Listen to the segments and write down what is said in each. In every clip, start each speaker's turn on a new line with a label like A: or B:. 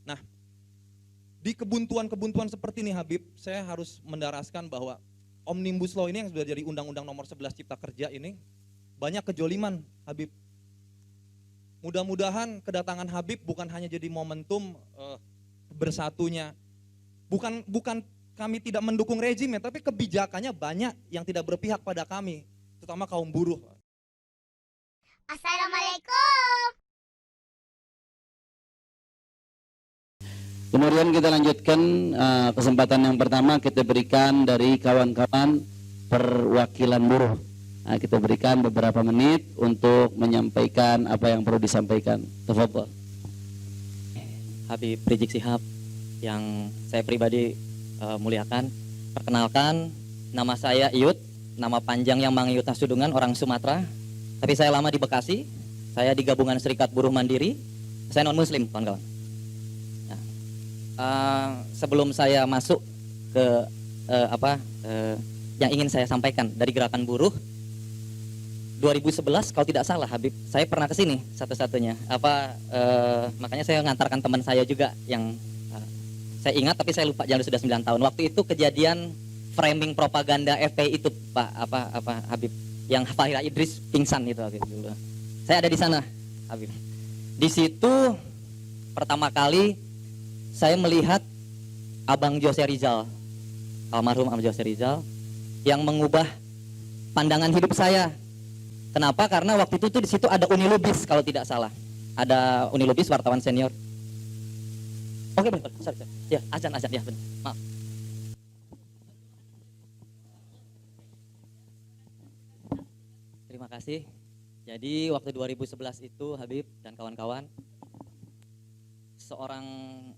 A: Nah, di kebuntuan-kebuntuan seperti ini Habib, saya harus mendaraskan bahwa Omnibus Law ini yang sudah jadi Undang-Undang Nomor 11 Cipta Kerja ini banyak kejoliman Habib. Mudah-mudahan kedatangan Habib bukan hanya jadi momentum bersatunya. Bukan kami tidak mendukung rezim ya, tapi kebijakannya banyak yang tidak berpihak pada kami, terutama kaum buruh.
B: Assalamualaikum.
C: Kemudian kita lanjutkan kesempatan yang pertama kita berikan dari kawan-kawan perwakilan buruh. Nah, kita berikan beberapa menit untuk menyampaikan apa yang perlu disampaikan. Tafadhol.
D: Habib Rizik Sihab yang saya pribadi muliakan. Perkenalkan, nama saya Iyut, nama panjang yang Mang Iyut Hasudungan, orang Sumatera. Tapi saya lama di Bekasi, saya di Gabungan Serikat Buruh Mandiri, saya non muslim kawan-kawan. Sebelum saya masuk ke yang ingin saya sampaikan dari gerakan buruh 2011 kalau tidak salah Habib, saya pernah ke sini satu-satunya. Makanya saya mengantarkan teman saya juga yang saya ingat tapi saya lupa, jangan sudah 9 tahun. Waktu itu kejadian framing propaganda FPI itu Pak Habib, yang Fahira Idris pingsan itu Habib dulu. Saya ada di sana Habib. Di situ pertama kali saya melihat Abang Jose Rizal, almarhum Abang Jose Rizal, yang mengubah pandangan hidup saya. Kenapa? Karena waktu itu tuh di situ ada Uni Lubis kalau tidak salah. Ada Uni Lubis, wartawan senior. Oke benar, sorry. Ya, azan ya benar. Maaf. Terima kasih. Jadi waktu 2011 itu Habib dan kawan-kawan, seorang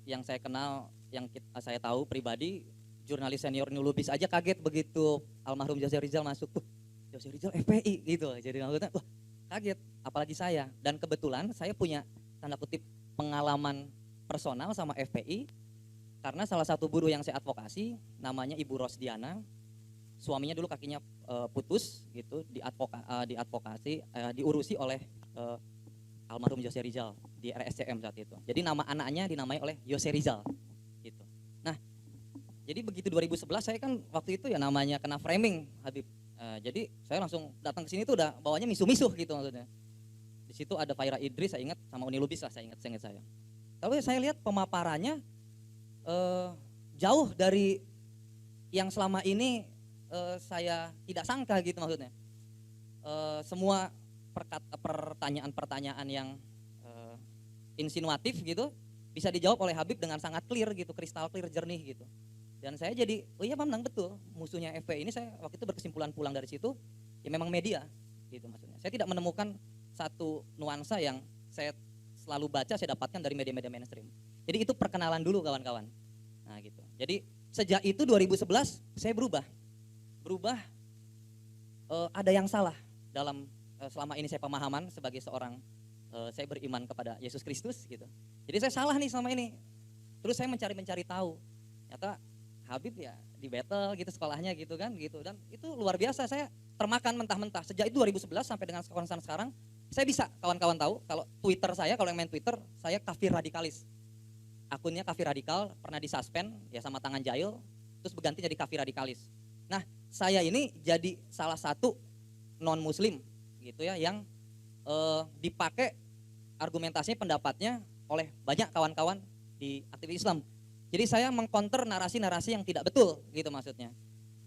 D: yang saya kenal, yang saya tahu pribadi, jurnalis senior Nulubis aja kaget begitu almarhum Jose Rizal masuk. Jose Rizal FPI gitu. Jadi maksudnya wah, kaget, apalagi saya. Dan kebetulan saya punya tanda kutip pengalaman personal sama FPI karena salah satu buruh yang saya advokasi namanya Ibu Rosdiana. Suaminya dulu kakinya putus gitu, diurusi oleh almarhum Jose Rizal di RSCM saat itu. Jadi nama anaknya dinamai oleh Jose Rizal gitu. Nah, jadi begitu 2011 saya kan waktu itu ya namanya kena framing Habib. Jadi saya langsung datang ke sini tuh udah bawanya misuh-misuh gitu maksudnya. Di situ ada Fahira Idris saya ingat, sama Uni Lubis lah saya ingat saya. Tapi saya lihat pemaparannya jauh dari yang selama ini saya tidak sangka gitu maksudnya. Semua pertanyaan-pertanyaan yang insinuatif gitu bisa dijawab oleh Habib dengan sangat clear gitu, kristal clear, jernih gitu. Dan saya jadi, oh iya memang betul musuhnya FPI ini. Saya waktu itu berkesimpulan pulang dari situ ya memang media gitu maksudnya. Saya tidak menemukan satu nuansa yang saya selalu baca, saya dapatkan dari media-media mainstream. Jadi itu perkenalan dulu kawan-kawan. Nah gitu. Jadi sejak itu 2011 saya berubah ada yang salah dalam selama ini saya pemahaman sebagai seorang saya beriman kepada Yesus Kristus gitu. Jadi saya salah nih selama ini. Terus saya mencari tahu. Ternyata Habib ya di battle gitu sekolahnya gitu kan gitu, dan itu luar biasa. Saya termakan mentah-mentah sejak itu 2011 sampai dengan sekarang. Saya bisa kawan-kawan tahu kalau Twitter saya, kalau yang main Twitter saya kafir radikalis. Akunnya kafir radikal, pernah disuspend ya sama tangan jahil, terus berganti jadi kafir radikalis. Nah, saya ini jadi salah satu non muslim gitu ya yang dipakai argumentasinya, pendapatnya oleh banyak kawan-kawan di aktivis Islam. Jadi saya mengcounter narasi-narasi yang tidak betul gitu maksudnya.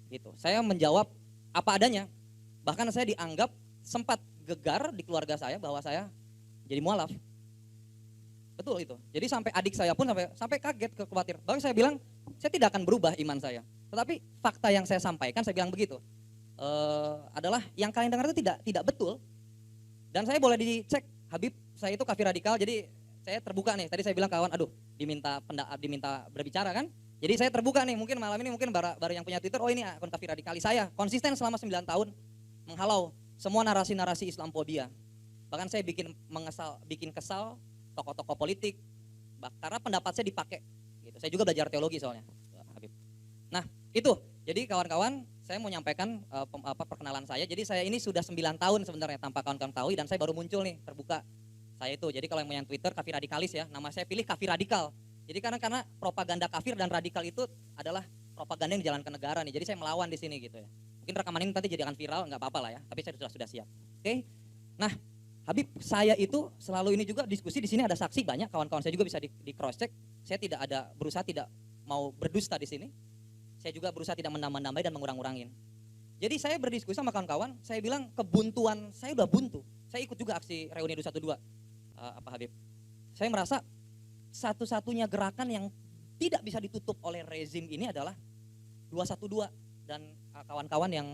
D: Gitu. Saya menjawab apa adanya. Bahkan saya dianggap sempat gegar di keluarga saya bahwa saya jadi mualaf. Betul itu. Jadi sampai adik saya pun sampai kaget, khawatir. Bahkan saya bilang saya tidak akan berubah iman saya. Tetapi fakta yang saya sampaikan, saya bilang begitu, adalah yang kalian dengar itu tidak betul. Dan saya boleh dicek, Habib, saya itu kafir radikal. Jadi saya terbuka nih. Tadi saya bilang kawan, aduh, diminta berbicara kan. Jadi saya terbuka nih. Mungkin malam ini baru yang punya Twitter, oh ini akun kafir radikalis saya. Konsisten selama 9 tahun menghalau semua narasi-narasi Islamfobia. Bahkan saya bikin kesal tokoh-tokoh politik karena pendapat saya dipakai. Gitu. Saya juga belajar teologi soalnya, Habib. Nah, itu. Jadi kawan-kawan, saya mau nyampaikan perkenalan saya. Jadi saya ini sudah 9 tahun sebenarnya tanpa kawan-kawan tahu, dan saya baru muncul nih terbuka. Saya itu. Jadi kalau yang mau yang Twitter kafir radikalis ya, nama saya pilih kafir radikal. Jadi karena propaganda kafir dan radikal itu adalah propaganda yang dijalankan negara nih. Jadi saya melawan di sini gitu ya. Mungkin rekaman ini nanti jadi akan viral, nggak apa-apa lah ya. Tapi saya sudah siap. Oke. Nah, Habib, saya itu selalu ini juga diskusi di sini ada saksi banyak, kawan-kawan saya juga bisa di cross check. Saya berusaha tidak mau berdusta di sini. Saya juga berusaha tidak menambah-nambah dan mengurang-urangin. Jadi saya berdiskusi sama kawan-kawan, saya bilang kebuntuan saya udah buntu. Saya ikut juga aksi reuni 212. Habib. Saya merasa satu-satunya gerakan yang tidak bisa ditutup oleh rezim ini adalah 212 dan kawan-kawan yang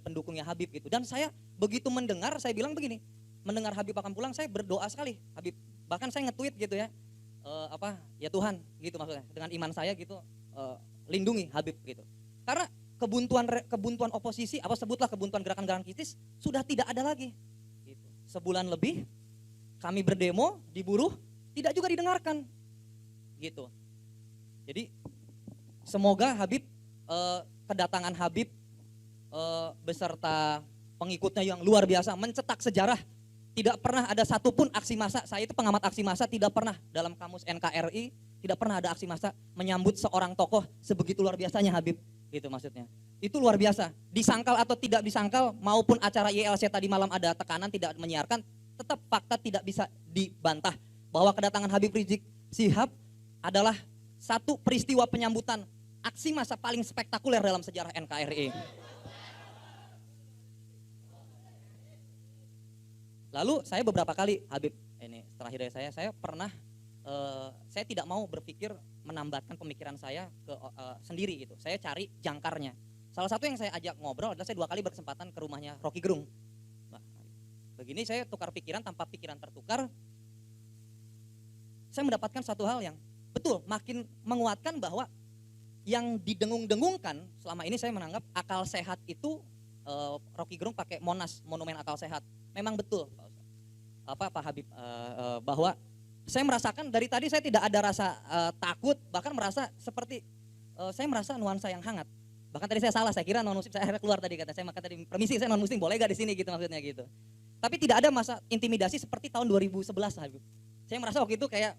D: pendukungnya Habib gitu. Dan saya begitu mendengar, saya bilang begini, mendengar Habib akan pulang, saya berdoa sekali Habib. Bahkan saya nge-tweet gitu ya, ya Tuhan gitu maksudnya, dengan iman saya gitu, lindungi Habib gitu. Karena kebuntuan oposisi, sebutlah kebuntuan gerakan-gerakan kritis sudah tidak ada lagi. Gitu. Sebulan lebih kami berdemo, diburuh, tidak juga didengarkan. Gitu. Jadi semoga Habib, kedatangan Habib beserta pengikutnya yang luar biasa mencetak sejarah. Tidak pernah ada satupun aksi massa, saya itu pengamat aksi massa, tidak pernah dalam kamus NKRI, tidak pernah ada aksi massa menyambut seorang tokoh sebegitu luar biasanya Habib. Gitu maksudnya. Itu luar biasa. Disangkal atau tidak disangkal maupun acara YLC tadi malam ada tekanan tidak menyiarkan, tetap fakta tidak bisa dibantah bahwa kedatangan Habib Rizik Syihab adalah satu peristiwa penyambutan aksi massa paling spektakuler dalam sejarah NKRI. Lalu saya beberapa kali, Habib, ini terakhir dari saya pernah, saya tidak mau berpikir menambatkan pemikiran saya ke sendiri gitu. Saya cari jangkarnya. Salah satu yang saya ajak ngobrol adalah saya 2 kali berkesempatan ke rumahnya Rocky Gerung. Nah, begini saya tukar pikiran tanpa pikiran tertukar. Saya mendapatkan satu hal yang betul makin menguatkan bahwa yang didengung-dengungkan selama ini saya menganggap akal sehat itu Rocky Gerung pakai Monas, monumen akal sehat. Memang betul Pak Habib, bahwa saya merasakan dari tadi saya tidak ada rasa takut, bahkan merasa seperti saya merasa nuansa yang hangat. Bahkan tadi saya salah, saya kira non muslim, saya akhirnya keluar tadi kata saya, maka tadi permisi saya non muslim boleh gak di sini gitu maksudnya gitu. Tapi tidak ada masa intimidasi seperti tahun 2011 Habib. Saya merasa waktu itu kayak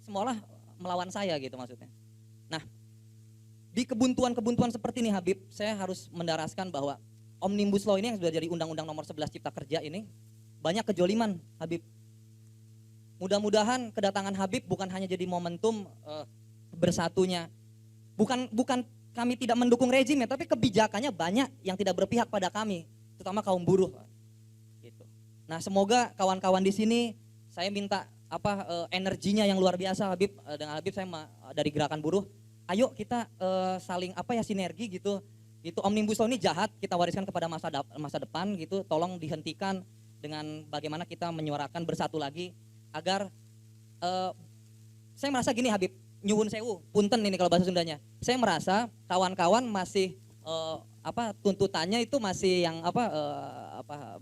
D: semualah melawan saya gitu maksudnya. Nah, di kebuntuan-kebuntuan seperti ini Habib, saya harus mendaraskan bahwa Omnibus Law ini yang sudah jadi Undang-Undang Nomor 11 Cipta Kerja ini banyak kejoliman Habib. Mudah-mudahan kedatangan Habib bukan hanya jadi momentum bersatunya. Bukan kami tidak mendukung rezim ya, tapi kebijakannya banyak yang tidak berpihak pada kami, terutama kaum buruh. Gitu. Nah, semoga kawan-kawan di sini saya minta energinya yang luar biasa Habib. Dengan Habib saya dari gerakan buruh, ayo kita saling sinergi gitu. Itu Omnibus Law ini jahat, kita wariskan kepada masa depan gitu. Tolong dihentikan dengan bagaimana kita menyuarakan bersatu lagi agar saya merasa gini Habib, nyuwun sewu, punten ini kalau bahasa Sundanya. Saya merasa kawan-kawan masih tuntutannya itu masih yang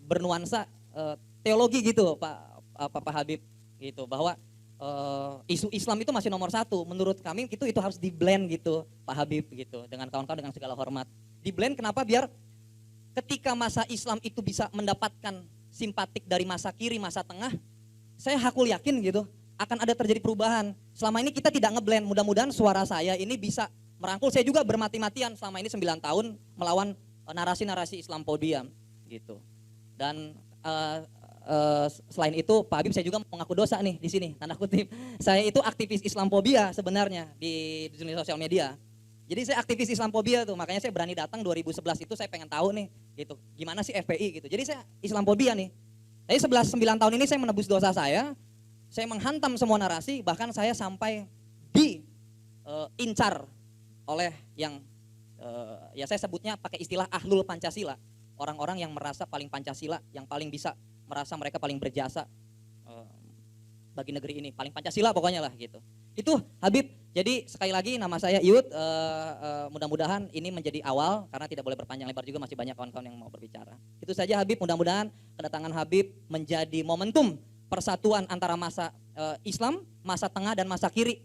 D: bernuansa teologi gitu Pak Habib gitu, bahwa isu Islam itu masih nomor 1. Menurut kami itu harus di-blend gitu Pak Habib gitu, dengan kawan-kawan dengan segala hormat. Di-blend kenapa? Biar ketika masa Islam itu bisa mendapatkan simpatik dari masa kiri, masa tengah, saya hakul yakin gitu akan ada terjadi perubahan. Selama ini kita tidak ngeblend, mudah-mudahan suara saya ini bisa merangkul. Saya juga bermati-matian selama ini 9 tahun melawan narasi-narasi Islamophobia gitu. Dan selain itu Pak Habib, saya juga mengaku dosa nih di sini, tanda kutip. Saya itu aktivis Islamophobia sebenarnya di dunia sosial media. Jadi saya aktivis Islamophobia tuh, makanya saya berani datang 2011 itu saya pengen tahu nih gitu, gimana sih FPI gitu. Jadi saya Islamophobia nih. Tapi 9 tahun ini saya menebus dosa saya menghantam semua narasi, bahkan saya sampai diincar oleh yang ya saya sebutnya pakai istilah ahlul Pancasila. Orang-orang yang merasa paling Pancasila, yang paling bisa merasa mereka paling berjasa bagi negeri ini, paling Pancasila pokoknya lah gitu. Itu Habib. Jadi sekali lagi nama saya Iut, mudah-mudahan ini menjadi awal karena tidak boleh berpanjang lebar juga, masih banyak kawan-kawan yang mau berbicara. Itu saja Habib, mudah-mudahan kedatangan Habib menjadi momentum persatuan antara masa Islam, masa tengah dan masa kiri.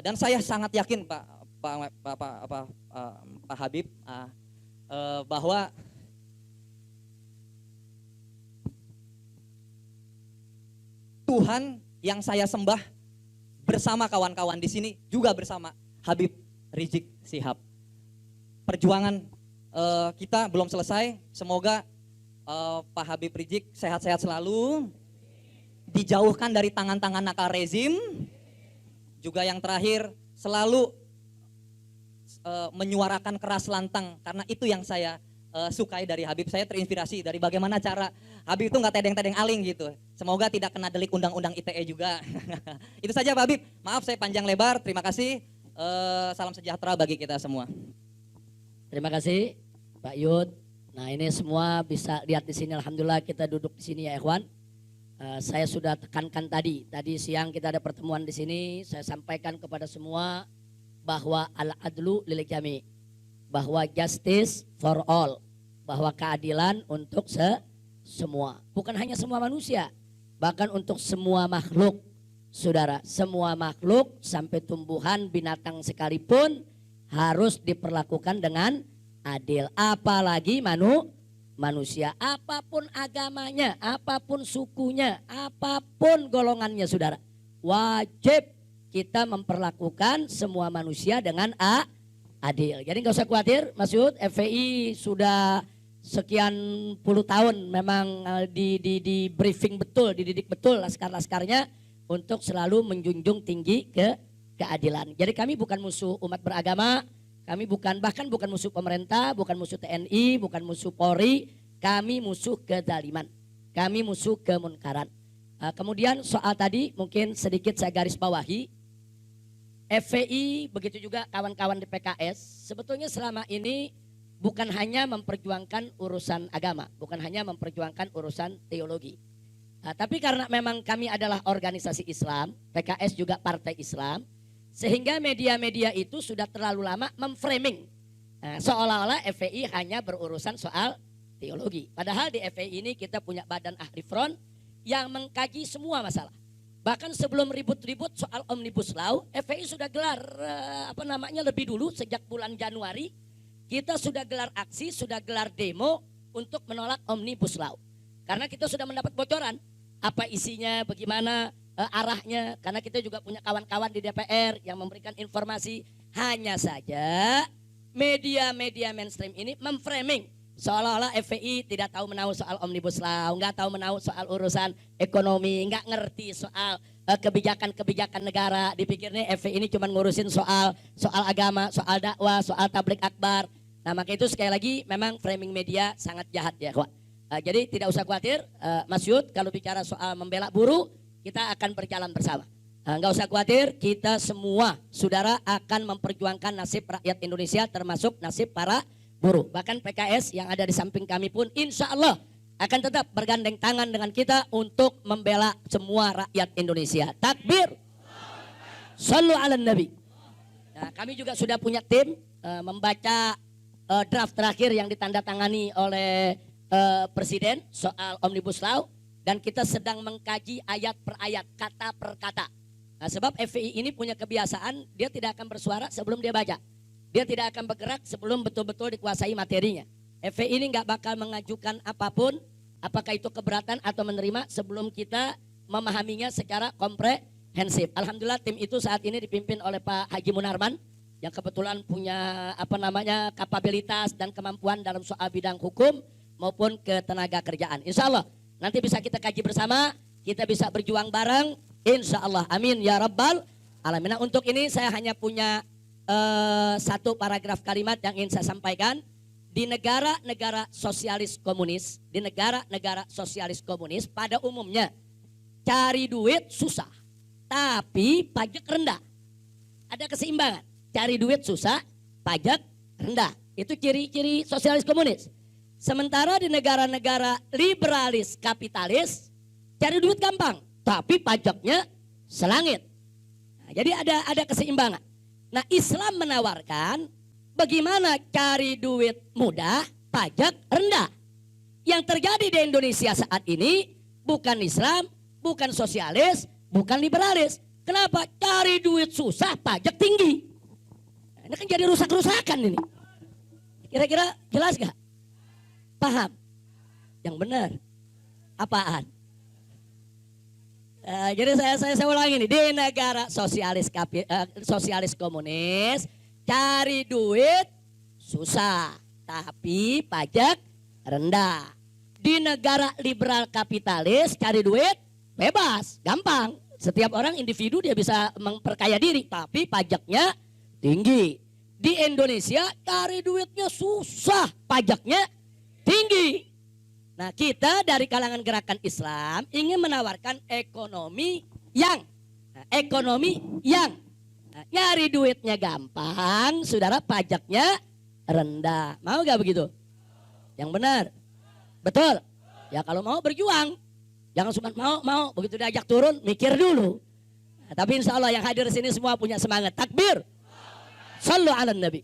D: Dan saya sangat yakin Pak Habib bahwa Tuhan yang saya sembah bersama kawan-kawan di sini, juga bersama Habib Rizik Syihab. Perjuangan kita belum selesai, semoga Pak Habib Rizik sehat-sehat selalu, dijauhkan dari tangan-tangan nakal rezim, juga yang terakhir selalu menyuarakan keras lantang, karena itu yang saya sukai dari Habib. Saya terinspirasi dari bagaimana cara Habib itu nggak tedeng-tedeng aling gitu. Semoga tidak kena delik undang-undang ITE juga. Itu saja Pak Habib, maaf saya panjang lebar, terima kasih. Salam sejahtera bagi kita semua.
B: Terima kasih Pak Yud. Nah ini semua bisa lihat di sini, alhamdulillah kita duduk di sini ya ikhwan. Saya sudah tekankan tadi siang kita ada pertemuan di sini, saya sampaikan kepada semua bahwa al-adlu lil jami, bahwa justice for all, bahwa keadilan untuk semua, bukan hanya semua manusia, bahkan untuk semua makhluk. Saudara, semua makhluk sampai tumbuhan, binatang sekalipun harus diperlakukan dengan adil, apalagi manusia, apapun agamanya, apapun sukunya, apapun golongannya saudara, wajib kita memperlakukan semua manusia dengan adil. Jadi nggak usah khawatir Mas Yud, FPI sudah sekian puluh tahun memang di briefing betul, dididik betul laskar-laskarnya untuk selalu menjunjung tinggi keadilan. Jadi kami bukan musuh umat beragama, kami bahkan bukan musuh pemerintah, bukan musuh TNI, bukan musuh Polri, kami musuh kezaliman, kami musuh kemunkaran. Kemudian soal tadi mungkin sedikit saya garis bawahi, FPI begitu juga kawan-kawan di PKS sebetulnya selama ini bukan hanya memperjuangkan urusan agama, bukan hanya memperjuangkan urusan teologi. Tapi karena memang kami adalah organisasi Islam, PKS juga partai Islam, sehingga media-media itu sudah terlalu lama memframing seolah-olah FPI hanya berurusan soal teologi. Padahal di FPI ini kita punya badan ahli front yang mengkaji semua masalah. Bahkan sebelum ribut-ribut soal Omnibus Law, FPI sudah gelar lebih dulu sejak bulan Januari, kita sudah gelar aksi, sudah gelar demo untuk menolak Omnibus Law. Karena kita sudah mendapat bocoran apa isinya, bagaimana arahnya, karena kita juga punya kawan-kawan di DPR yang memberikan informasi. Hanya saja media-media mainstream ini memframing seolah-olah FPI tidak tahu menahu soal Omnibus Law, nggak tahu menahu soal urusan ekonomi, nggak ngerti soal kebijakan-kebijakan negara. Dipikirnya FPI ini cuma ngurusin soal agama, soal dakwah, soal tablik akbar. Nah maka itu sekali lagi memang framing media sangat jahat ya kawan. Jadi tidak usah khawatir Mas Yud, kalau bicara soal membela buruh kita akan berjalan bersama. Nggak usah khawatir, kita semua saudara akan memperjuangkan nasib rakyat Indonesia termasuk nasib para buruh. Bahkan PKS yang ada di samping kami pun insya Allah akan tetap bergandeng tangan dengan kita untuk membela semua rakyat Indonesia. Takbir, sallu ala nabi. Nah, kami juga sudah punya tim membaca draft terakhir yang ditandatangani oleh Presiden soal Omnibus Law, dan kita sedang mengkaji ayat per ayat, kata per kata. Nah, sebab FPI ini punya kebiasaan, dia tidak akan bersuara sebelum dia baca. Dia tidak akan bergerak sebelum betul-betul dikuasai materinya. FPI ini nggak bakal mengajukan apapun, apakah itu keberatan atau menerima, sebelum kita memahaminya secara komprehensif. Alhamdulillah tim itu saat ini dipimpin oleh Pak Haji Munarman, yang kebetulan punya kapabilitas dan kemampuan dalam soal bidang hukum maupun ketenaga kerjaan. Insya Allah nanti bisa kita kaji bersama, kita bisa berjuang bareng, insya Allah, amin ya rabbal alamin. Nah, untuk ini saya hanya punya satu paragraf kalimat yang ingin saya sampaikan. Di negara-negara sosialis komunis, pada umumnya cari duit susah, tapi pajak rendah. Ada keseimbangan, cari duit susah, pajak rendah. Itu ciri-ciri sosialis komunis. Sementara di negara-negara liberalis kapitalis, cari duit gampang, tapi pajaknya selangit. Nah, jadi ada keseimbangan. Nah, Islam menawarkan bagaimana cari duit mudah, pajak rendah. Yang terjadi di Indonesia saat ini bukan Islam, bukan sosialis, bukan liberalis. Kenapa? Cari duit susah, pajak tinggi. Nah, ini kan jadi rusak-rusakan ini. Kira-kira jelas gak? Paham? Yang benar. Apaan? Jadi saya ulangi nih, di negara sosialis komunis cari duit susah, tapi pajak rendah. Di negara liberal kapitalis cari duit bebas, gampang. Setiap orang individu dia bisa memperkaya diri, tapi pajaknya tinggi. Di Indonesia cari duitnya susah, pajaknya tinggi. Nah, kita dari kalangan gerakan Islam ingin menawarkan ekonomi yang nyari duitnya gampang, saudara, pajaknya rendah. Mau gak begitu? Yang benar. Betul. Ya kalau mau berjuang. Jangan cuma mau begitu diajak turun mikir dulu. Nah, tapi insya Allah yang hadir di sini semua punya semangat. Takbir. Sallu ala Nabi.